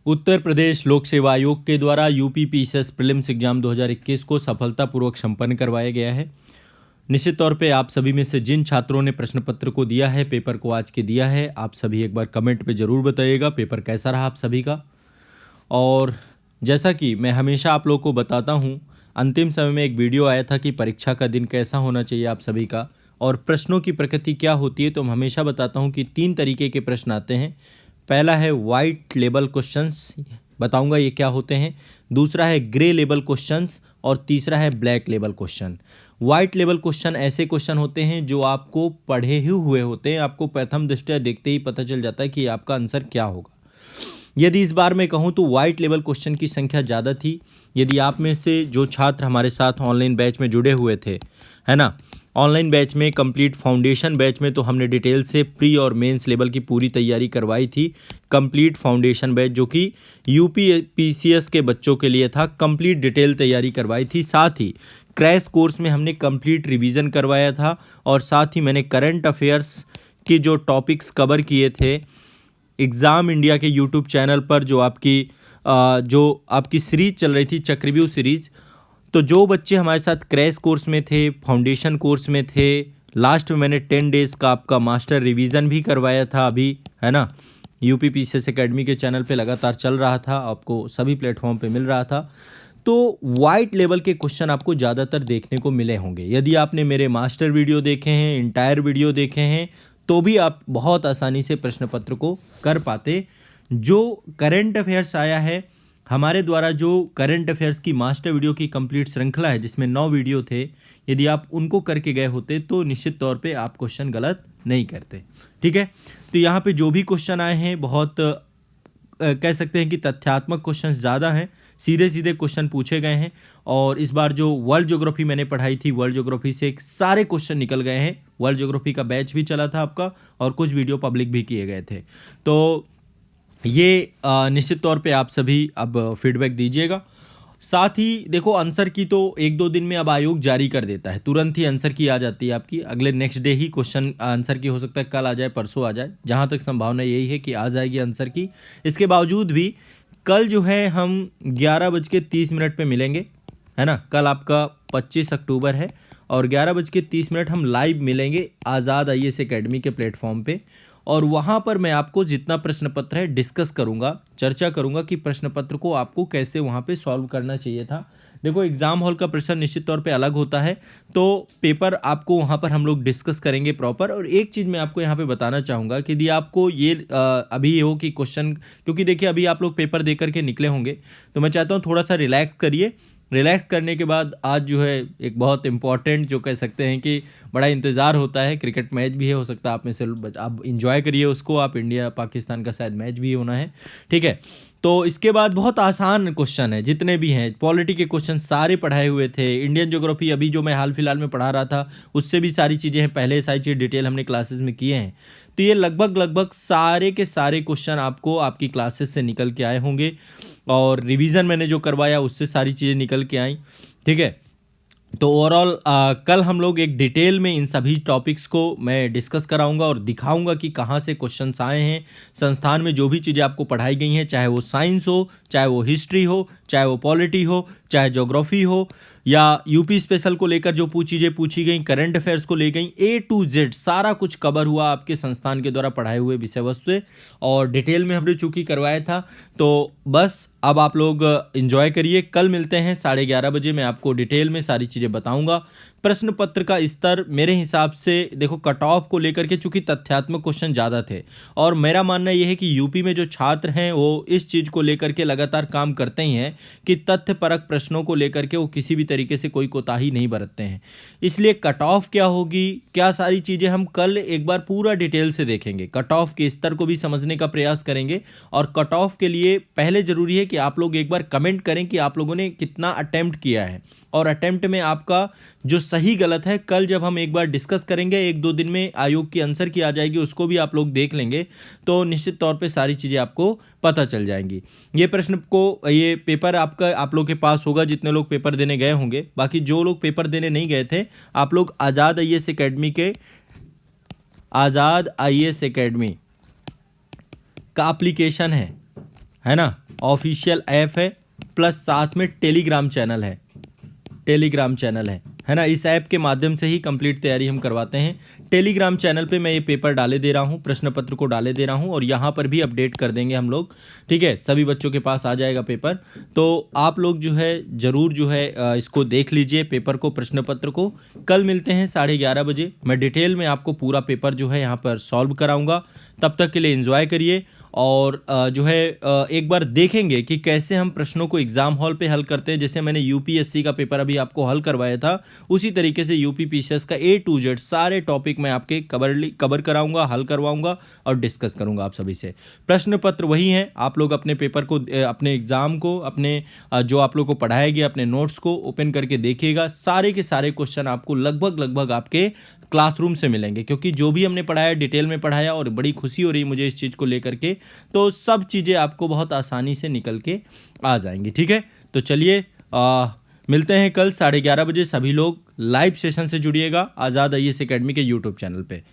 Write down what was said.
उत्तर प्रदेश लोक सेवा आयोग के द्वारा यूपी पीसीएस प्रीलिम्स एग्जाम 2021 को सफलतापूर्वक संपन्न करवाया गया है। निश्चित तौर पे आप सभी में से जिन छात्रों ने प्रश्न पत्र को दिया है, पेपर को आज के दिया है, आप सभी एक बार कमेंट पे ज़रूर बताइएगा पेपर कैसा रहा आप सभी का। और जैसा कि मैं हमेशा आप लोग को बताता हूँ, अंतिम समय में एक वीडियो आया था कि परीक्षा का दिन कैसा होना चाहिए आप सभी का और प्रश्नों की प्रकृति क्या होती है। तो मैं हमेशा बताता हूँ कि 3 तरीके के प्रश्न आते हैं। पहला है वाइट लेबल क्वेश्चंस, बताऊंगा ये क्या होते हैं। दूसरा है ग्रे लेबल क्वेश्चंस और तीसरा है black label question. White label question ऐसे क्वेश्चन होते हैं जो आपको पढ़े ही हुए होते हैं, आपको प्रथम दृष्टया देखते ही पता चल जाता है कि आपका आंसर क्या होगा। यदि इस बार मैं कहूँ तो वाइट लेवल क्वेश्चन की संख्या ज़्यादा थी। यदि आप में से जो छात्र हमारे साथ ऑनलाइन बैच में जुड़े हुए थे, है ना, ऑनलाइन बैच में कंप्लीट फाउंडेशन बैच में तो हमने डिटेल से प्री और मेंस लेवल की पूरी तैयारी करवाई थी। कंप्लीट फाउंडेशन बैच जो कि यूपी पीसीएस के बच्चों के लिए था, कंप्लीट डिटेल तैयारी करवाई थी। साथ ही क्रैश कोर्स में हमने कंप्लीट रिवीजन करवाया था और साथ ही मैंने करंट अफेयर्स के जो टॉपिक्स कवर किए थे एग्ज़ाम इंडिया के यूट्यूब चैनल पर, जो आपकी सीरीज चल रही थी चक्रव्यूह सीरीज। तो जो बच्चे हमारे साथ क्रैश कोर्स में थे, फाउंडेशन कोर्स में थे, लास्ट में मैंने 10 डेज़ का आपका मास्टर रिवीजन भी करवाया था अभी, है ना, यूपी पीसीएस एकेडमी के चैनल पे लगातार चल रहा था, आपको सभी प्लेटफॉर्म पे मिल रहा था। तो वाइट लेवल के क्वेश्चन आपको ज़्यादातर देखने को मिले होंगे। यदि आपने मेरे मास्टर वीडियो देखे हैं, इंटायर वीडियो देखे हैं, तो भी आप बहुत आसानी से प्रश्न पत्र को कर पाते। जो करंट अफेयर्स आया है हमारे द्वारा, जो करंट अफेयर्स की मास्टर वीडियो की कंप्लीट श्रृंखला है जिसमें 9 वीडियो थे, यदि आप उनको करके गए होते तो निश्चित तौर पे आप क्वेश्चन गलत नहीं करते। ठीक है, तो यहाँ पे जो भी क्वेश्चन आए हैं बहुत कह सकते हैं कि तथ्यात्मक क्वेश्चन ज़्यादा हैं, सीधे सीधे क्वेश्चन पूछे गए हैं। और इस बार जो वर्ल्ड ज्योग्राफी मैंने पढ़ाई थी, वर्ल्ड ज्योग्राफी से सारे क्वेश्चन निकल गए हैं। वर्ल्ड ज्योग्राफी का बैच भी चला था आपका और कुछ वीडियो पब्लिक भी किए गए थे। तो ये निश्चित तौर पे आप सभी अब फीडबैक दीजिएगा। साथ ही देखो, आंसर की तो 1-2 दिन में अब आयोग जारी कर देता है, तुरंत ही आंसर की आ जाती है आपकी, अगले नेक्स्ट डे ही क्वेश्चन आंसर की हो सकता है, कल आ जाए परसों आ जाए, जहाँ तक संभावना यही है कि आ जाएगी आंसर की। इसके बावजूद भी कल जो है हम 11:30 पे मिलेंगे, है ना। कल आपका 25 अक्टूबर है और 11:30 हम लाइव मिलेंगे आज़ाद आईएएस एकेडमी के प्लेटफॉर्म पे। और वहाँ पर मैं आपको जितना प्रश्न पत्र है डिस्कस करूँगा, चर्चा करूँगा कि प्रश्न पत्र को आपको कैसे वहाँ पे सॉल्व करना चाहिए था। देखो, एग्ज़ाम हॉल का प्रेशर निश्चित तौर पे अलग होता है, तो पेपर आपको वहाँ पर हम लोग डिस्कस करेंगे प्रॉपर। और एक चीज़ मैं आपको यहाँ पे बताना चाहूँगा कि यदि आपको ये अभी ये हो कि क्वेश्चन, क्योंकि देखिए अभी आप लोग पेपर दे करके निकले होंगे, तो मैं चाहता हूँ थोड़ा सा रिलैक्स करिए। रिलैक्स करने के बाद आज जो है एक बहुत इंपॉर्टेंट, जो कह सकते हैं कि बड़ा इंतज़ार होता है, क्रिकेट मैच भी है, हो सकता है आप में से आप इंजॉय करिए उसको, आप इंडिया पाकिस्तान का शायद मैच भी होना है। ठीक है, तो इसके बाद बहुत आसान क्वेश्चन है, जितने भी हैं पॉलिटी के क्वेश्चन सारे पढ़ाए हुए थे। इंडियन ज्योग्राफी अभी जो मैं हाल फिलहाल में पढ़ा रहा था उससे भी सारी चीज़ें हैं, पहले सारी चीज़ें डिटेल हमने क्लासेस में किए हैं। तो ये लगभग सारे के सारे क्वेश्चन आपको आपकी क्लासेस से निकल के आए होंगे और रिवीजन मैंने जो करवाया उससे सारी चीज़ें निकल के आई। ठीक है, तो ओवरऑल कल हम लोग एक डिटेल में इन सभी टॉपिक्स को मैं डिस्कस कराऊंगा और दिखाऊंगा कि कहाँ से क्वेश्चंस आए हैं। संस्थान में जो भी चीज़ें आपको पढ़ाई गई हैं, चाहे वो साइंस हो, चाहे वो हिस्ट्री हो, चाहे वो पॉलिटी हो, चाहे ज्योग्राफी हो, या यूपी स्पेशल को लेकर जो चीज़ें पूछी गई, करंट अफेयर्स को ले गई, A to Z सारा कुछ कवर हुआ आपके संस्थान के द्वारा पढ़ाए हुए विषय वस्तु से और डिटेल में हमने चूँकि करवाया था। तो बस अब आप लोग एंजॉय करिए। कल मिलते हैं 11:30 बजे, मैं आपको डिटेल में सारी चीज़ें बताऊंगा। प्रश्न पत्र का स्तर मेरे हिसाब से देखो, कट ऑफ को लेकर के चूंकि तथ्यात्मक क्वेश्चन ज़्यादा थे और मेरा मानना यह है कि यूपी में जो छात्र हैं वो इस चीज़ को लेकर के लगातार काम करते ही हैं कि तथ्यपरक प्रश्नों को लेकर के वो किसी भी तरीके से कोई कोताही नहीं बरतते हैं। इसलिए कट ऑफ क्या होगी, क्या सारी चीज़ें हम कल एक बार पूरा डिटेल से देखेंगे, कट ऑफ के स्तर को भी समझने का प्रयास करेंगे। और कट ऑफ के लिए पहले ज़रूरी है कि आप लोग एक बार कमेंट करें कि आप लोगों ने कितना अटेम्प्ट किया है और अटेम्प्ट में आपका जो सही गलत है, कल जब हम एक बार डिस्कस करेंगे, 1-2 दिन में आयोग की आंसर की आ जाएगी, उसको भी आप लोग देख लेंगे, तो निश्चित तौर पे सारी चीज़ें आपको पता चल जाएंगी। ये प्रश्न को, ये पेपर आपका आप लोग के पास होगा जितने लोग पेपर देने गए होंगे। बाकी जो लोग पेपर देने नहीं गए थे, आप लोग आज़ाद आईएएस एकेडमी के, आज़ाद आईएएस एकेडमी का एप्लीकेशन है, है ना, ऑफिशियल ऐप है, प्लस साथ में टेलीग्राम चैनल है, है ना। इस ऐप के माध्यम से ही कंप्लीट तैयारी हम करवाते हैं। टेलीग्राम चैनल पे मैं ये पेपर डाले दे रहा हूँ, प्रश्न पत्र को डाले दे रहा हूँ, और यहाँ पर भी अपडेट कर देंगे हम लोग, ठीक है। सभी बच्चों के पास आ जाएगा पेपर, तो आप लोग जो है ज़रूर जो है इसको देख लीजिए, पेपर को, प्रश्न पत्र को। कल मिलते हैं 11:30 बजे, मैं डिटेल में आपको पूरा पेपर जो है यहाँ पर सॉल्व कराऊंगा। तब तक के लिए एंजॉय करिए, और जो है एक बार देखेंगे कि कैसे हम प्रश्नों को एग्जाम हॉल पे हल करते हैं। जैसे मैंने यूपीएससी का पेपर अभी आपको हल करवाया था, उसी तरीके से यूपीपीसीएस का A to Z सारे टॉपिक मैं आपके कवर कराऊंगा, हल करवाऊंगा और डिस्कस करूंगा आप सभी से। प्रश्न पत्र वही हैं, आप लोग अपने पेपर को, अपने एग्जाम को, अपने जो आप लोग को पढ़ाया गया, अपने नोट्स को ओपन करके देखिएगा। सारे के सारे क्वेश्चन आपको लगभग आपके क्लासरूम से मिलेंगे, क्योंकि जो भी हमने पढ़ाया डिटेल में पढ़ाया, और बड़ी खुशी हो रही है मुझे इस चीज़ को लेकर के। तो सब चीज़ें आपको बहुत आसानी से निकल के आ जाएंगी, ठीक है। तो चलिए मिलते हैं कल 11:30 बजे। सभी लोग लाइव सेशन से जुड़िएगा आज़ाद IAS एकेडमी के यूट्यूब चैनल पे।